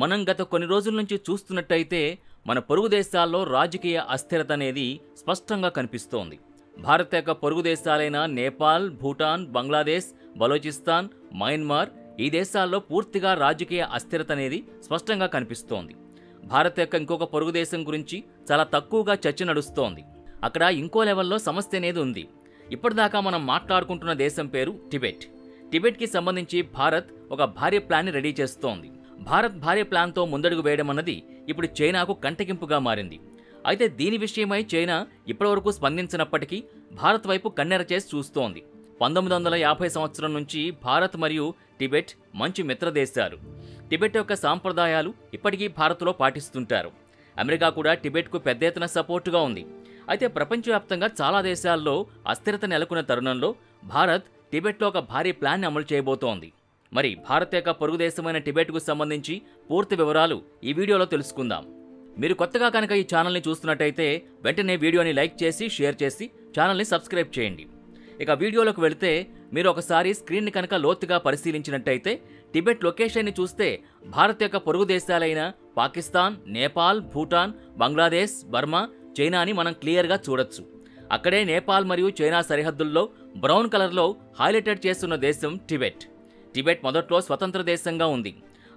మనం గత కొన్ని రోజుల నుంచి చూస్తున్నట్టయితే మన పొరుగు దేశాల్లో రాజకీయ అస్థిరత అనేది స్పష్టంగా కనిపిస్తోంది. భారత్ యొక్క పొరుగు దేశాలైన నేపాల్, భూటాన్, బంగ్లాదేశ్, బలోచిస్తాన్, మయన్మార్ ఈ దేశాల్లో పూర్తిగా రాజకీయ అస్థిరత అనేది స్పష్టంగా కనిపిస్తోంది. భారత్ యొక్క ఇంకొక పొరుగు దేశం గురించి చాలా తక్కువగా చర్చ నడుస్తోంది. అక్కడ ఇంకో లెవెల్లో సమస్య అనేది ఉంది. ఇప్పటిదాకా మనం మాట్లాడుకుంటున్న దేశం పేరు టిబెట్. టిబెట్కి సంబంధించి భారత్ ఒక భారీ ప్లాన్ని రెడీ చేస్తోంది. భారత్ భారీ ప్లాన్తో ముందడుగు వేయడం అన్నది ఇప్పుడు చైనాకు కంటగింపుగా మారింది. అయితే దీని విషయమై చైనా ఇప్పటివరకు స్పందించినప్పటికీ భారత్ వైపు కన్నెర చేసి చూస్తోంది. 1950 సంవత్సరం నుంచి భారత్ మరియు టిబెట్ మంచి మిత్రదేశాలు. టిబెట్ యొక్క సాంప్రదాయాలు ఇప్పటికీ భారత్లో పాటిస్తుంటారు. అమెరికా కూడా టిబెట్కు పెద్ద ఎత్తున సపోర్టుగా ఉంది. అయితే ప్రపంచవ్యాప్తంగా చాలా దేశాల్లో అస్థిరత నెలకొన్న తరుణంలో భారత్ టిబెట్లో ఒక భారీ ప్లాన్ని అమలు చేయబోతోంది. మరి భారత్ యొక్క పొరుగు దేశమైన టిబెట్కు సంబంధించి పూర్తి వివరాలు ఈ వీడియోలో తెలుసుకుందాం. మీరు కొత్తగా కనుక ఈ ఛానల్ని చూస్తున్నట్టయితే వెంటనే వీడియోని లైక్ చేసి షేర్ చేసి ఛానల్ని సబ్స్క్రైబ్ చేయండి. ఇక వీడియోలోకి వెళితే మీరు ఒకసారి స్క్రీన్ని కనుక లోతుగా పరిశీలించినట్టయితే టిబెట్ లొకేషన్ని చూస్తే భారత్ యొక్క పొరుగు దేశాలైన పాకిస్తాన్, నేపాల్, భూటాన్, బంగ్లాదేశ్, బర్మా, చైనా అని మనం క్లియర్గా చూడొచ్చు. అక్కడే నేపాల్ మరియు చైనా సరిహద్దుల్లో బ్రౌన్ కలర్లో హైలైటెడ్ చేస్తున్న దేశం టిబెట్. టిబెట్ మొదట్లో స్వతంత్ర దేశంగా ఉంది.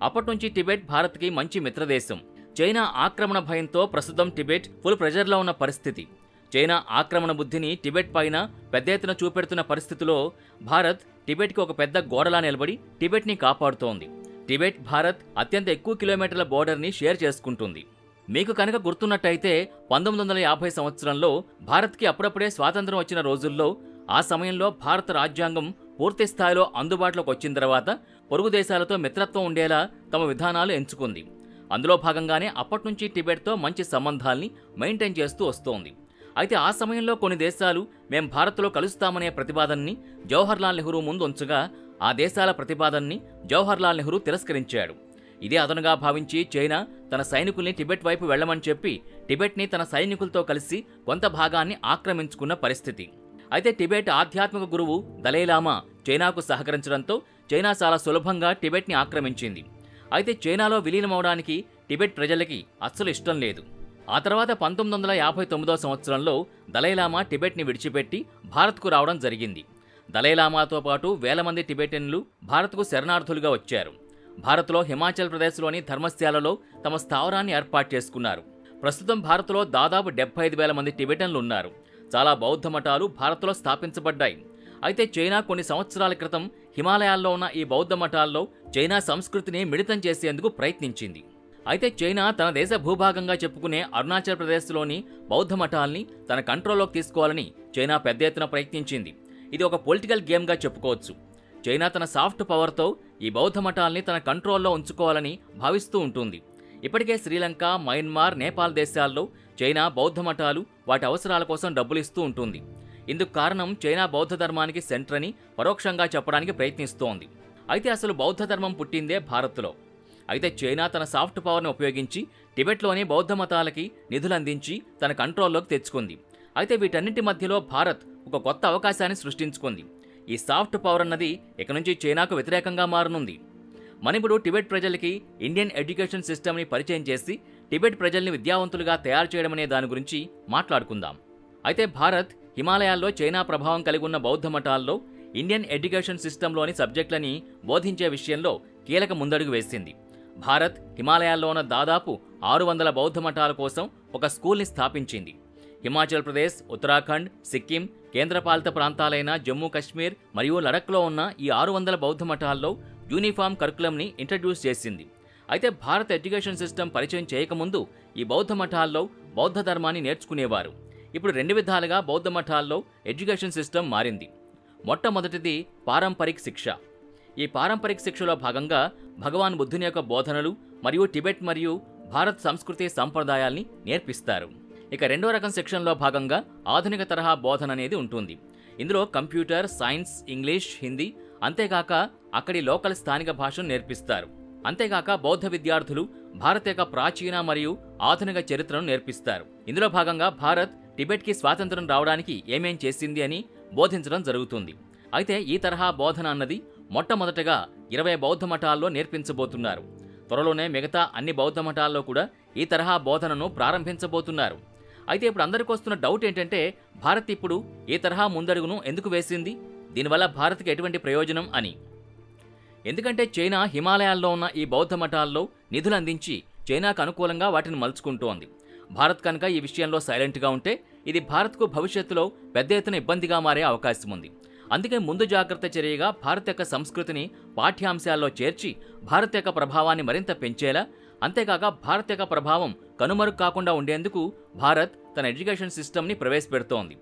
అప్పటి నుంచి టిబెట్ భారత్కి మంచి మిత్రదేశం. చైనా ఆక్రమణ భయంతో ప్రస్తుతం టిబెట్ ఫుల్ ప్రెజర్లో ఉన్న పరిస్థితి. చైనా ఆక్రమణ బుద్ధిని టిబెట్ పైన పెద్ద ఎత్తున చూపెడుతున్న పరిస్థితిలో భారత్ టిబెట్కి ఒక పెద్ద గోడలా నిలబడి టిబెట్ని కాపాడుతోంది. టిబెట్ భారత్ అత్యంత ఎక్కువ కిలోమీటర్ల బోర్డర్ని షేర్ చేసుకుంటుంది. మీకు కనుక గుర్తున్నట్టయితే 1950 సంవత్సరంలో భారత్కి అప్పుడప్పుడే స్వాతంత్రం వచ్చిన రోజుల్లో ఆ సమయంలో భారత రాజ్యాంగం పూర్తి స్థాయిలో అందుబాటులోకి వచ్చిన తర్వాత పొరుగు దేశాలతో మిత్రత్వం ఉండేలా తమ విధానాలు ఎంచుకుంది. అందులో భాగంగానే అప్పటి నుంచి టిబెట్తో మంచి సంబంధాల్ని మెయింటైన్ చేస్తూ వస్తోంది. అయితే ఆ సమయంలో కొన్ని దేశాలు మేం భారత్లో కలుస్తామనే ప్రతిపాదనని జవహర్లాల్ నెహ్రూ ముందు ఉంచగా ఆ దేశాల ప్రతిపాదనని జవహర్లాల్ నెహ్రూ తిరస్కరించాడు. ఇదే అదనుగా భావించి చైనా తన సైనికుల్ని టిబెట్ వైపు వెళ్లమని చెప్పి టిబెట్ని తన సైనికులతో కలిసి కొంత భాగాన్ని ఆక్రమించుకున్న పరిస్థితి. అయితే టిబెట్ ఆధ్యాత్మిక గురువు దలైలామా చైనాకు సహకరించడంతో చైనా చాలా సులభంగా టిబెట్ని ఆక్రమించింది. అయితే చైనాలో విలీనమవడానికి టిబెట్ ప్రజలకి అస్సలు ఇష్టం లేదు. ఆ తర్వాత 1959 సంవత్సరంలో దలైలామా టిబెట్ని విడిచిపెట్టి భారత్కు రావడం జరిగింది. దలైలామాతో పాటు వేల మంది టిబెటన్లు భారత్కు శరణార్థులుగా వచ్చారు. భారత్లో హిమాచల్ ప్రదేశ్లోని ధర్మశాలలో తమ స్థావరాన్ని ఏర్పాటు చేసుకున్నారు. ప్రస్తుతం భారత్లో దాదాపు 75,000 మంది టిబెటన్లు ఉన్నారు. చాలా బౌద్ధ మఠాలు భారత్లో స్థాపించబడ్డాయి. అయితే చైనా కొన్ని సంవత్సరాల క్రితం హిమాలయాల్లో ఉన్న ఈ బౌద్ధ మఠాల్లో చైనా సంస్కృతిని మిళితం చేసేందుకు ప్రయత్నించింది. అయితే చైనా తన దేశ భూభాగంగా చెప్పుకునే అరుణాచల్ ప్రదేశ్లోని బౌద్ధ మఠాల్ని తన కంట్రోల్లోకి తీసుకోవాలని చైనా పెద్ద ఎత్తున ప్రయత్నించింది. ఇది ఒక పొలిటికల్ గేమ్గా చెప్పుకోవచ్చు. చైనా తన సాఫ్ట్ పవర్తో ఈ బౌద్ధ మఠాల్ని తన కంట్రోల్లో ఉంచుకోవాలని భావిస్తూ ఉంటుంది. ఇప్పటికే శ్రీలంక, మయన్మార్, నేపాల్ దేశాల్లో చైనా బౌద్ధ మఠాలు వాటి అవసరాల కోసం డబ్బులు ఇస్తూ ఉంటుంది. ఇందుకు కారణం చైనా బౌద్ధ ధర్మానికి సెంటర్ అని పరోక్షంగా చెప్పడానికి ప్రయత్నిస్తోంది. అయితే అసలు బౌద్ధ ధర్మం పుట్టిందే భారత్లో. అయితే చైనా తన సాఫ్ట్ పవర్ని ఉపయోగించి టిబెట్లోని బౌద్ధ మతాలకి నిధులు అందించి తన కంట్రోల్లోకి తెచ్చుకుంది. అయితే వీటన్నింటి మధ్యలో భారత్ ఒక కొత్త అవకాశాన్ని సృష్టించుకుంది. ఈ సాఫ్ట్ పవర్ అన్నది ఇక నుంచి చైనాకు వ్యతిరేకంగా మారనుంది. మనిప్పుడు టిబెట్ ప్రజలకి ఇండియన్ ఎడ్యుకేషన్ సిస్టమ్ని పరిచయం చేసి టిబెట్ ప్రజల్ని విద్యావంతులుగా తయారు చేయడం అనే దాని గురించి మాట్లాడుకుందాం. అయితే భారత్ హిమాలయాల్లో చైనా ప్రభావం కలిగి ఉన్న బౌద్ధ మఠాల్లో ఇండియన్ ఎడ్యుకేషన్ సిస్టంలోని సబ్జెక్టులని బోధించే విషయంలో కీలక ముందడుగు వేసింది. భారత్ హిమాలయాల్లో ఉన్న దాదాపు 600 బౌద్ధ మఠాల కోసం ఒక స్కూల్ని స్థాపించింది. హిమాచల్ ప్రదేశ్, ఉత్తరాఖండ్, సిక్కిం, కేంద్రపాలిత ప్రాంతాలైన జమ్మూ కాశ్మీర్ మరియు లడఖ్లో ఉన్న ఈ 600 బౌద్ధ మఠాల్లో యూనిఫామ్ కరికులంని ఇంట్రడ్యూస్ చేసింది. అయితే భారత్ ఎడ్యుకేషన్ సిస్టమ్ పరిచయం చేయకముందు ఈ బౌద్ధ మఠాల్లో బౌద్ధ ధర్మాన్ని నేర్చుకునేవారు. ఇప్పుడు 2 విధాలుగా బౌద్ధ మఠాల్లో ఎడ్యుకేషన్ సిస్టమ్ మారింది. మొట్టమొదటిది పారంపరిక్ శిక్ష. ఈ పారంపరిక శిక్షలో భాగంగా భగవాన్ బుద్ధుని యొక్క బోధనలు మరియు టిబెట్ మరియు భారత్ సంస్కృతి సంప్రదాయాల్ని నేర్పిస్తారు. ఇక రెండో రకం శిక్షణలో భాగంగా ఆధునిక తరహా బోధన అనేది ఉంటుంది. ఇందులో కంప్యూటర్, సైన్స్, ఇంగ్లీష్, హిందీ, అంతేకాక అక్కడి లోకల్ స్థానిక భాషను నేర్పిస్తారు. అంతేకాక బౌద్ధ విద్యార్థులు భారత్ యొక్క ప్రాచీన మరియు ఆధునిక చరిత్రను నేర్పిస్తారు. ఇందులో భాగంగా భారత్ టిబెట్కి స్వాతంత్రం రావడానికి ఏమేం చేసింది అని బోధించడం జరుగుతుంది. అయితే ఈ తరహా బోధన అన్నది మొట్టమొదటగా 20 బౌద్ధ మఠాల్లో నేర్పించబోతున్నారు. త్వరలోనే మిగతా అన్ని బౌద్ధ మఠాల్లో కూడా ఈ తరహా బోధనను ప్రారంభించబోతున్నారు. అయితే ఇప్పుడు అందరికీ వస్తున్న డౌట్ ఏంటంటే, భారత్ ఇప్పుడు ఈ తరహా ముందడుగును ఎందుకు వేసింది, దీనివల్ల భారత్కి ఎటువంటి ప్రయోజనం అని. ఎందుకంటే చైనా హిమాలయాల్లో ఉన్న ఈ బౌద్ధ మఠాల్లో నిధులు అందించి చైనాకు అనుకూలంగా వాటిని మలుచుకుంటోంది. భారత్ కనుక ఈ విషయంలో సైలెంట్గా ఉంటే ఇది భారత్కు భవిష్యత్తులో పెద్ద ఎత్తున ఇబ్బందిగా మారే అవకాశం ఉంది. అందుకే ముందు జాగ్రత్త చర్యగా భారత్ యొక్క సంస్కృతిని పాఠ్యాంశాల్లో చేర్చి భారత్ యొక్క ప్రభావాన్ని మరింత పెంచేలా, అంతేకాక భారత్ యొక్క ప్రభావం కనుమరుగు కాకుండా ఉండేందుకు భారత్ తన ఎడ్యుకేషన్ సిస్టమ్ని ప్రవేశపెడుతోంది.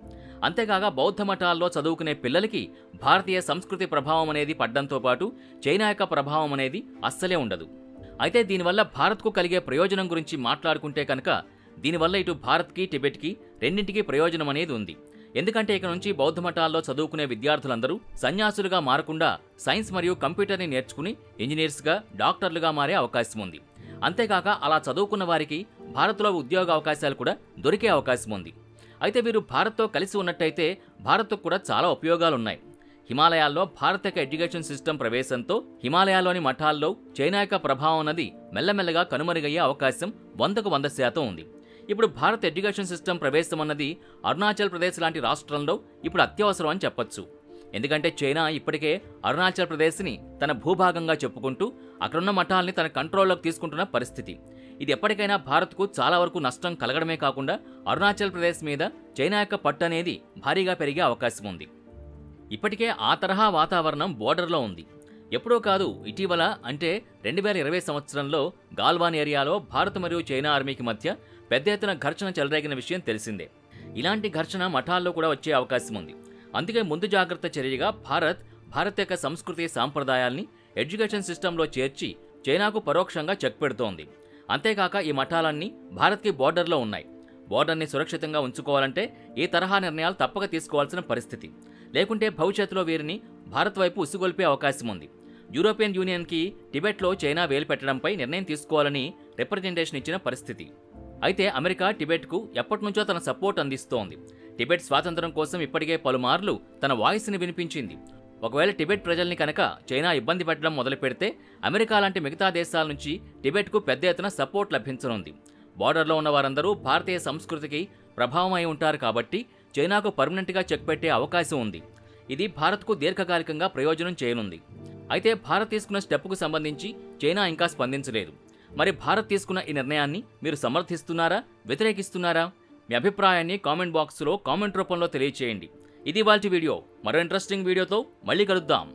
అంతేకాక బౌద్ధ మఠాల్లో చదువుకునే పిల్లలకి భారతీయ సంస్కృతి ప్రభావం అనేది పడ్డంతో పాటు చైనా యొక్క ప్రభావం అనేది అస్సలే ఉండదు. అయితే దీనివల్ల భారత్కు కలిగే ప్రయోజనం గురించి మాట్లాడుకుంటే కనుక, దీనివల్ల ఇటు భారత్కి టిబెట్కి రెండింటికి ప్రయోజనం అనేది ఉంది. ఎందుకంటే ఇక నుంచి బౌద్ధ మఠాల్లో చదువుకునే విద్యార్థులందరూ సన్యాసులుగా మారకుండా సైన్స్ మరియు కంప్యూటర్ని నేర్చుకుని ఇంజనీర్స్గా, డాక్టర్లుగా మారే అవకాశం ఉంది. అంతేకాక అలా చదువుకున్న వారికి భారత్లో ఉద్యోగ అవకాశాలు కూడా దొరికే అవకాశం ఉంది. అయితే వీరు భారత్తో కలిసి ఉన్నట్టయితే భారత్కు కూడా చాలా ఉపయోగాలున్నాయి. హిమాలయాల్లో భారత యొక్క ఎడ్యుకేషన్ సిస్టమ్ ప్రవేశంతో హిమాలయాల్లోని మఠాల్లో చైనా యొక్క ప్రభావం అన్నది మెల్లమెల్లగా కనుమరుగయ్యే అవకాశం 100% ఉంది. ఇప్పుడు భారత్ ఎడ్యుకేషన్ సిస్టమ్ ప్రవేశం అన్నది అరుణాచల్ ప్రదేశ్ లాంటి రాష్ట్రంలో ఇప్పుడు అత్యవసరం అని చెప్పొచ్చు. ఎందుకంటే చైనా ఇప్పటికే అరుణాచల్ ప్రదేశ్ని తన భూభాగంగా చెప్పుకుంటూ అక్కడున్న మఠాల్ని తన కంట్రోల్లోకి తీసుకుంటున్న పరిస్థితి. ఇది ఎప్పటికైనా భారత్కు చాలా వరకు నష్టం కలగడమే కాకుండా అరుణాచల్ ప్రదేశ్ మీద చైనా యొక్క పట్టు అనేది భారీగా పెరిగే అవకాశం ఉంది. ఇప్పటికే ఆ తరహా వాతావరణం బోర్డర్లో ఉంది. ఎప్పుడో కాదు, ఇటీవల అంటే 2020 సంవత్సరంలో గాల్వాన్ ఏరియాలో భారత్ మరియు చైనా ఆర్మీకి మధ్య పెద్ద ఎత్తున ఘర్షణ చెలరేగిన విషయం తెలిసిందే. ఇలాంటి ఘర్షణ మఠాల్లో కూడా వచ్చే అవకాశం ఉంది. అందుకే ముందు జాగ్రత్త చర్యగా భారత్ యొక్క సంస్కృతి సాంప్రదాయాల్ని ఎడ్యుకేషన్ సిస్టంలో చేర్చి చైనాకు పరోక్షంగా చెక్ పెడుతోంది. అంతేకాక ఈ మఠాలన్నీ భారత్కి బోర్డర్లో ఉన్నాయి. బోర్డర్ని సురక్షితంగా ఉంచుకోవాలంటే ఈ తరహా నిర్ణయాలు తప్పక తీసుకోవాల్సిన పరిస్థితి. లేకుంటే భవిష్యత్తులో వీరిని భారత్ వైపు ఉసిగొల్పే అవకాశం ఉంది. యూరోపియన్ యూనియన్కి టిబెట్లో చైనా వేలు పెట్టడంపై నిర్ణయం తీసుకోవాలని రిప్రజెంటేషన్ ఇచ్చిన పరిస్థితి. అయితే అమెరికా టిబెట్కు ఎప్పటినుంచో తన సపోర్ట్ అందిస్తోంది. టిబెట్ స్వాతంత్రం కోసం ఇప్పటికే పలుమార్లు తన వాయిస్ని వినిపించింది. ఒకవేళ టిబెట్ ప్రజల్ని కనుక చైనా ఇబ్బంది పెట్టడం మొదలు పెడితే అమెరికా లాంటి మిగతా దేశాల నుంచి టిబెట్కు పెద్ద ఎత్తున సపోర్ట్ లభించనుంది. బార్డర్లో ఉన్న వారందరూ భారతీయ సంస్కృతికి ప్రభావం అయి ఉంటారు కాబట్టి చైనాకు పర్మనెంట్గా చెక్ పెట్టే అవకాశం ఉంది. ఇది భారత్కు దీర్ఘకాలికంగా ప్రయోజనం చేయనుంది. అయితే భారత్ తీసుకున్న స్టెప్కు సంబంధించి చైనా ఇంకా స్పందించలేదు. మరి భారత్ తీసుకున్న ఈ నిర్ణయాన్ని మీరు సమర్థిస్తున్నారా, వ్యతిరేకిస్తున్నారా? మీ అభిప్రాయాన్ని కామెంట్ బాక్స్లో కామెంట్ రూపంలో తెలియచేయండి. ఇది ఇవాల్టి వీడియో. మరో ఇంట్రెస్టింగ్ వీడియోతో మళ్ళీ కలుద్దాం.